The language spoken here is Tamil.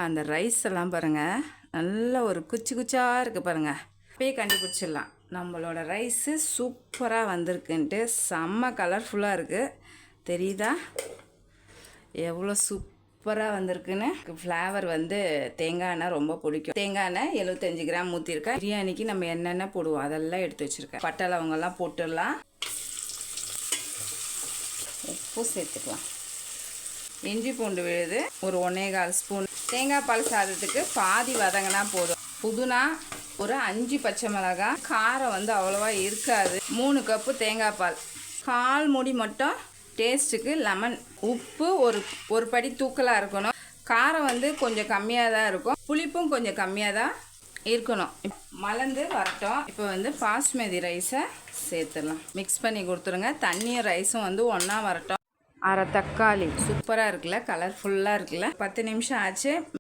அந்த ரைஸ் எல்லாம் பாருங்கள், நல்ல ஒரு குச்சி குச்சாக இருக்குது பாருங்கள். அப்படியே கண்டுபிடிச்சிடலாம் நம்மளோட ரைஸு சூப்பராக வந்திருக்குன்ட்டு. செம்ம கலர்ஃபுல்லாக இருக்குது, தெரியுதா எவ்வளோ சூப்பராக வந்திருக்குன்னு. ஃப்ளேவர் வந்து தேங்காய் எண்ணெய் ரொம்ப பிடிக்கும். தேங்காய் எண்ணெய் 75 கிராம் ஊற்றிருக்கேன். பிரியாணிக்கு நம்ம என்னென்ன போடுவோம் அதெல்லாம் எடுத்து வச்சுருக்கேன். பட்டை லவங்கெல்லாம் போட்டுடலாம். உப்பு சேர்த்துக்கலாம். இஞ்சி பூண்டு விழுது ஒரு 1.25 ஸ்பூன். தேங்காய் பால் சாதத்துக்கு பாதி வதங்கினா போதும். புதினா ஒரு 5 பச்சை மிளகாய். காரம் வந்து அவ்வளோவா இருக்காது. 3 கப்பு தேங்காய் பால். 1/4 மூடி மட்டும் டேஸ்ட்டுக்கு லெமன். உப்பு ஒரு படி தூக்கலாக இருக்கணும். காரம் வந்து கொஞ்சம் கம்மியாக தான் இருக்கும். புளிப்பும் கொஞ்சம் கம்மியாக தான் இருக்கணும். மலர்ந்து வரட்டும். இப்போ வந்து பாஸ்மதி ரைஸை சேர்த்துடலாம். மிக்ஸ் பண்ணி கொடுத்துருங்க. தண்ணியும் ரைஸும் வந்து ஒன்றா வரட்டும். அரை தக்காளி. சூப்பராக இருக்குல்ல, கலர்ஃபுல்லாக இருக்குல்ல. 10 நிமிஷம் ஆச்சு.